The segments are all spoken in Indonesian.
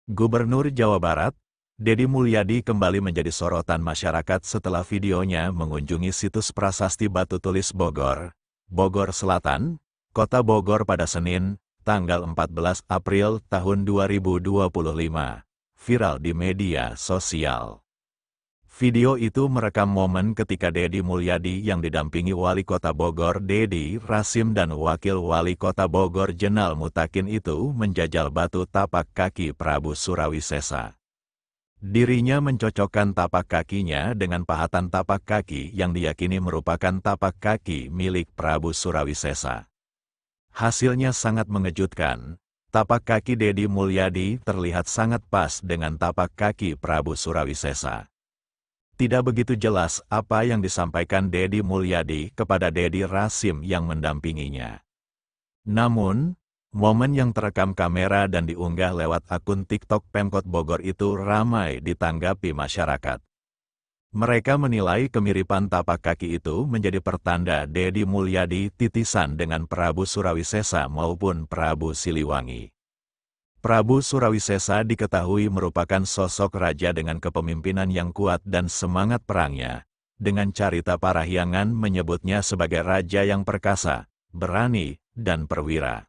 Gubernur Jawa Barat, Deddy Mulyadi kembali menjadi sorotan masyarakat setelah videonya mengunjungi situs prasasti Batu Tulis Bogor, Bogor Selatan, Kota Bogor pada Senin, tanggal 14 April tahun 2025, viral di media sosial. Video itu merekam momen ketika Deddy Mulyadi yang didampingi Wali Kota Bogor Deddy Rasim dan Wakil Wali Kota Bogor Jenal Mutakin itu menjajal batu tapak kaki Prabu Surawisesa. Dirinya mencocokkan tapak kakinya dengan pahatan tapak kaki yang diyakini merupakan tapak kaki milik Prabu Surawisesa. Hasilnya sangat mengejutkan. Tapak kaki Deddy Mulyadi terlihat sangat pas dengan tapak kaki Prabu Surawisesa. Tidak begitu jelas apa yang disampaikan Deddy Mulyadi kepada Deddy Rasim yang mendampinginya. Namun, momen yang terekam kamera dan diunggah lewat akun TikTok Pemkot Bogor itu ramai ditanggapi masyarakat. Mereka menilai kemiripan tapak kaki itu menjadi pertanda Deddy Mulyadi titisan dengan Prabu Surawisesa maupun Prabu Siliwangi. Prabu Surawisesa diketahui merupakan sosok raja dengan kepemimpinan yang kuat dan semangat perangnya. Dengan carita Parahyangan menyebutnya sebagai raja yang perkasa, berani, dan perwira.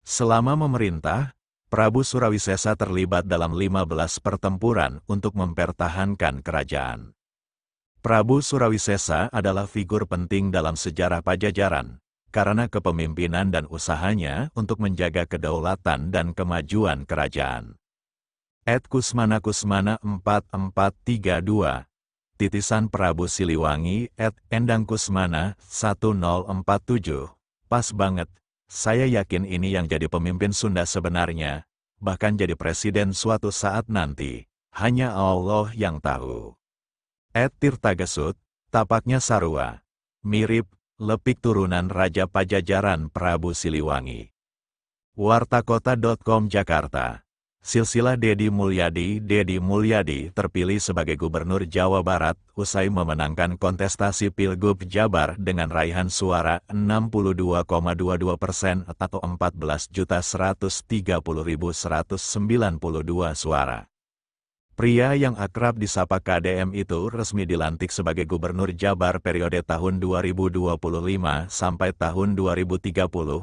Selama memerintah, Prabu Surawisesa terlibat dalam 15 pertempuran untuk mempertahankan kerajaan. Prabu Surawisesa adalah figur penting dalam sejarah Pajajaran, karena kepemimpinan dan usahanya untuk menjaga kedaulatan dan kemajuan kerajaan. @Kusmana Kusmana 4432, titisan Prabu Siliwangi @Endang Kusmana 1047, pas banget, saya yakin ini yang jadi pemimpin Sunda sebenarnya, bahkan jadi presiden suatu saat nanti, hanya Allah yang tahu. @Tirtagesut, tapaknya sarua, mirip, lepik turunan Raja Pajajaran Prabu Siliwangi. Wartakota.com Jakarta. Silsilah Deddy Mulyadi terpilih sebagai Gubernur Jawa Barat usai memenangkan kontestasi Pilgub Jabar dengan raihan suara 62,22% atau 14.130.192 suara. Pria yang akrab disapa KDM itu resmi dilantik sebagai Gubernur Jabar periode tahun 2025 sampai tahun 2030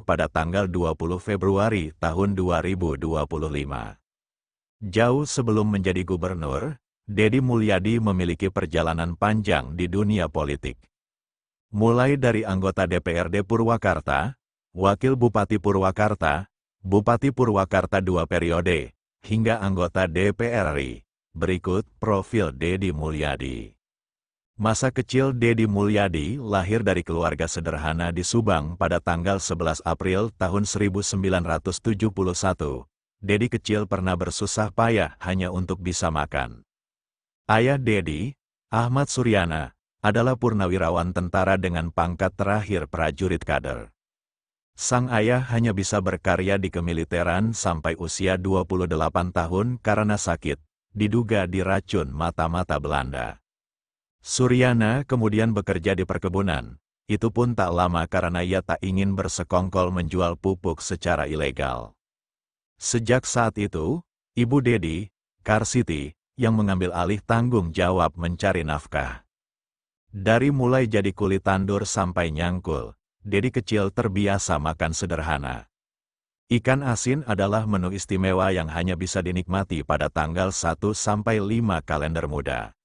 pada tanggal 20 Februari tahun 2025. Jauh sebelum menjadi gubernur, Deddy Mulyadi memiliki perjalanan panjang di dunia politik. Mulai dari anggota DPRD Purwakarta, Wakil Bupati Purwakarta, Bupati Purwakarta 2 periode, hingga anggota DPR RI. Berikut profil Deddy Mulyadi. Masa kecil Deddy Mulyadi lahir dari keluarga sederhana di Subang pada tanggal 11 April tahun 1971. Deddy kecil pernah bersusah payah hanya untuk bisa makan. Ayah Deddy, Ahmad Suryana, adalah purnawirawan tentara dengan pangkat terakhir prajurit kader. Sang ayah hanya bisa berkarya di kemiliteran sampai usia 28 tahun karena sakit, diduga diracun mata-mata Belanda. Suryana kemudian bekerja di perkebunan, itu pun tak lama karena ia tak ingin bersekongkol menjual pupuk secara ilegal. Sejak saat itu, Ibu Deddy, Karsiti, yang mengambil alih tanggung jawab mencari nafkah. Dari mulai jadi kulit tandur sampai nyangkul, Deddy kecil terbiasa makan sederhana. Ikan asin adalah menu istimewa yang hanya bisa dinikmati pada tanggal 1-5 kalender muda.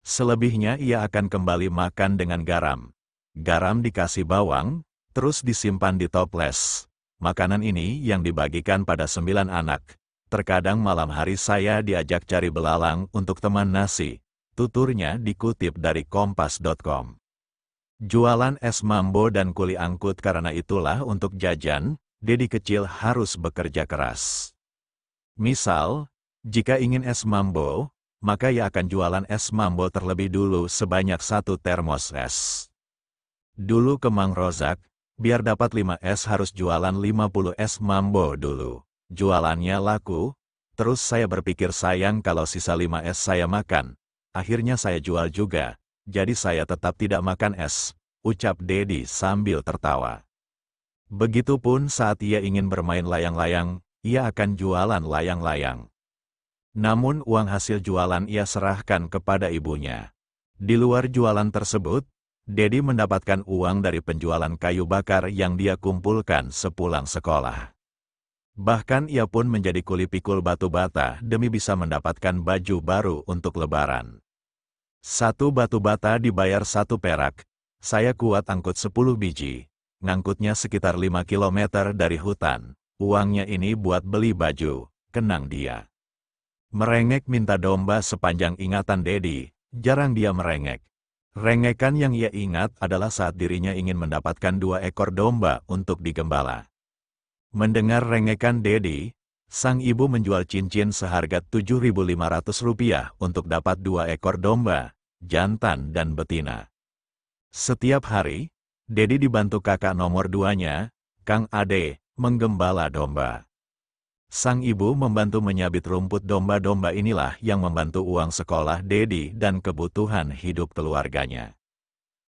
Selebihnya ia akan kembali makan dengan garam. Garam dikasih bawang, terus disimpan di toples. Makanan ini yang dibagikan pada 9 anak. Terkadang malam hari saya diajak cari belalang untuk teman nasi. Tuturnya dikutip dari kompas.com. Jualan es mambo dan kuli angkut karena itulah untuk jajan, Deddy kecil harus bekerja keras. Misal, jika ingin es mambo, maka ia akan jualan es mambo terlebih dulu sebanyak 1 termos es. Dulu ke Mang Rozak, biar dapat 5 es harus jualan 50 es mambo dulu. Jualannya laku, terus saya berpikir sayang kalau sisa 5 es saya makan. Akhirnya saya jual juga, jadi saya tetap tidak makan es, ucap Deddy sambil tertawa. Begitupun saat ia ingin bermain layang-layang, ia akan jualan layang-layang. Namun uang hasil jualan ia serahkan kepada ibunya. Di luar jualan tersebut, Dedi mendapatkan uang dari penjualan kayu bakar yang dia kumpulkan sepulang sekolah. Bahkan ia pun menjadi kuli pikul batu bata demi bisa mendapatkan baju baru untuk lebaran. Satu batu bata dibayar 1 perak. Saya kuat angkut 10 biji. Ngangkutnya sekitar 5 kilometer dari hutan. Uangnya ini buat beli baju, kenang dia. Merengek minta domba sepanjang ingatan Dedi, jarang dia merengek. Rengekan yang ia ingat adalah saat dirinya ingin mendapatkan 2 ekor domba untuk digembala. Mendengar rengekan Dedi, sang ibu menjual cincin seharga Rp7.500 untuk dapat 2 ekor domba, jantan dan betina. Setiap hari, Dedi dibantu kakak nomor 2-nya, Kang Ade, menggembala domba. Sang ibu membantu menyabit rumput domba-domba inilah yang membantu uang sekolah Dedi dan kebutuhan hidup keluarganya.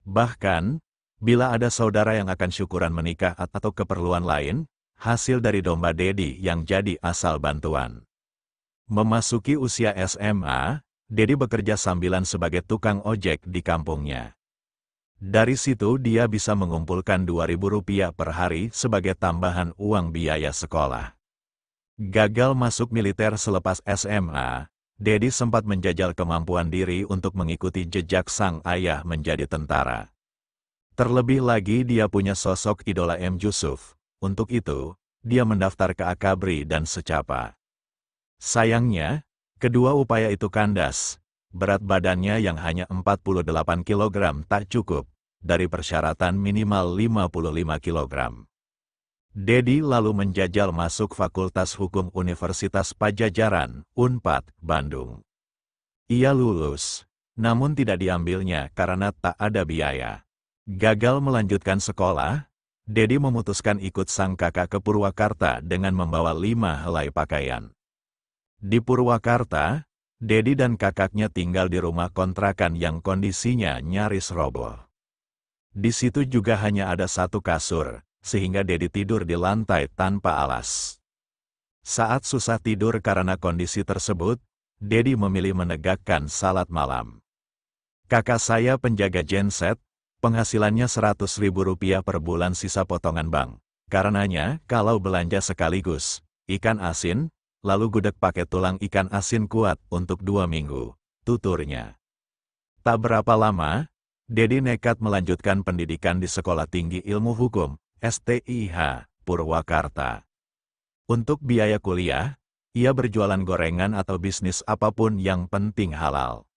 Bahkan, bila ada saudara yang akan syukuran menikah atau keperluan lain, hasil dari domba Dedi yang jadi asal bantuan. Memasuki usia SMA, Dedi bekerja sambilan sebagai tukang ojek di kampungnya. Dari situ dia bisa mengumpulkan Rp2.000 per hari sebagai tambahan uang biaya sekolah. Gagal masuk militer selepas SMA, Dedi sempat menjajal kemampuan diri untuk mengikuti jejak sang ayah menjadi tentara. Terlebih lagi dia punya sosok idola M. Yusuf. Untuk itu, dia mendaftar ke Akabri dan Secapa. Sayangnya, kedua upaya itu kandas. Berat badannya yang hanya 48 kg tak cukup, dari persyaratan minimal 55 kg. Dedi lalu menjajal masuk Fakultas Hukum Universitas Padjadjaran, Unpad, Bandung. Ia lulus, namun tidak diambilnya karena tak ada biaya. Gagal melanjutkan sekolah, Dedi memutuskan ikut sang kakak ke Purwakarta dengan membawa 5 helai pakaian. Di Purwakarta, Dedi dan kakaknya tinggal di rumah kontrakan yang kondisinya nyaris roboh. Di situ juga hanya ada 1 kasur, sehingga Dedi tidur di lantai tanpa alas. Saat susah tidur karena kondisi tersebut, Dedi memilih menegakkan salat malam. Kakak saya penjaga genset, penghasilannya Rp100.000 per bulan sisa potongan bank. Karenanya, kalau belanja sekaligus, ikan asin, lalu gudeg pakai tulang ikan asin kuat untuk 2 minggu, tuturnya. Tak berapa lama, Dedi nekat melanjutkan pendidikan di Sekolah Tinggi Ilmu Hukum, STIH, Purwakarta. Untuk biaya kuliah, ia berjualan gorengan atau bisnis apapun yang penting halal.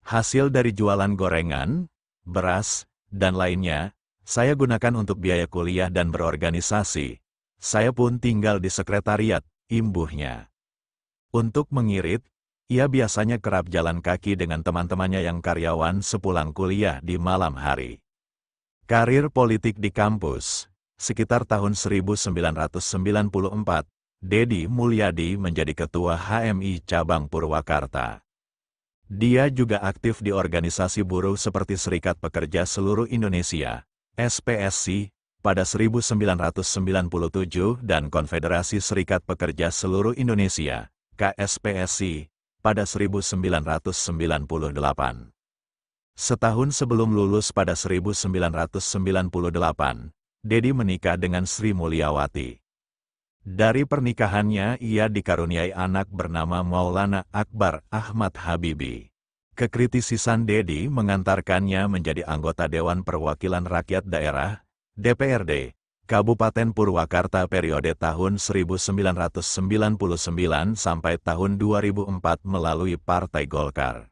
Hasil dari jualan gorengan, beras, dan lainnya, saya gunakan untuk biaya kuliah dan berorganisasi. Saya pun tinggal di sekretariat, imbuhnya. Untuk mengirit, ia biasanya kerap jalan kaki dengan teman-temannya yang karyawan sepulang kuliah di malam hari. Karir politik di kampus. Sekitar tahun 1994, Dedi Mulyadi menjadi Ketua HMI Cabang Purwakarta. Dia juga aktif di organisasi buruh seperti Serikat Pekerja Seluruh Indonesia, SPSI, pada 1997 dan Konfederasi Serikat Pekerja Seluruh Indonesia, KSPSI, pada 1998. Setahun sebelum lulus pada 1998, Dedi menikah dengan Sri Mulyawati. Dari pernikahannya ia dikaruniai anak bernama Maulana Akbar Ahmad Habibi. Kekritisisan Dedi mengantarkannya menjadi anggota Dewan Perwakilan Rakyat Daerah, DPRD, Kabupaten Purwakarta periode tahun 1999 sampai tahun 2004 melalui Partai Golkar.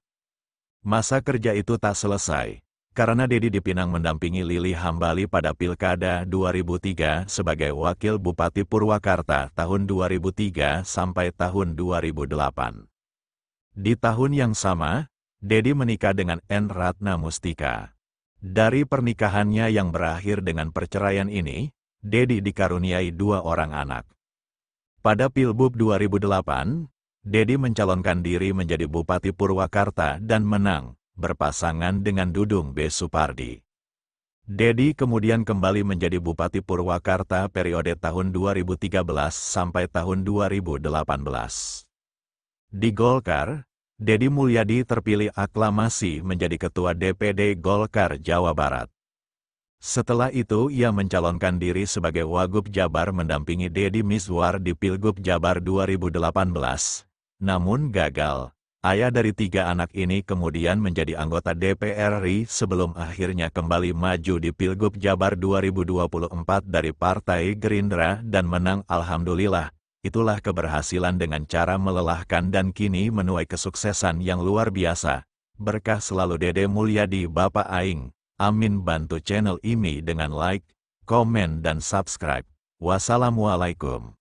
Masa kerja itu tak selesai, karena Dedi dipinang mendampingi Lili Hambali pada Pilkada 2003 sebagai Wakil Bupati Purwakarta tahun 2003 sampai tahun 2008. Di tahun yang sama, Dedi menikah dengan N. Ratna Mustika. Dari pernikahannya yang berakhir dengan perceraian ini, Dedi dikaruniai 2 orang anak. Pada Pilbub 2008, Dedi mencalonkan diri menjadi Bupati Purwakarta dan menang, berpasangan dengan Dudung B. Supardi. Dedi kemudian kembali menjadi Bupati Purwakarta periode tahun 2013 sampai tahun 2018. Di Golkar, Deddy Mulyadi terpilih aklamasi menjadi Ketua DPD Golkar Jawa Barat. Setelah itu ia mencalonkan diri sebagai Wagub Jabar mendampingi Deddy Mizwar di Pilgub Jabar 2018. Namun gagal. Ayah dari 3 anak ini kemudian menjadi anggota DPR RI sebelum akhirnya kembali maju di Pilgub Jabar 2024 dari Partai Gerindra dan menang alhamdulillah. Itulah keberhasilan dengan cara melelahkan dan kini menuai kesuksesan yang luar biasa. Berkah selalu Deddy Mulyadi Bapak Aing. Amin. Bantu channel ini dengan like, komen dan subscribe. Wassalamualaikum.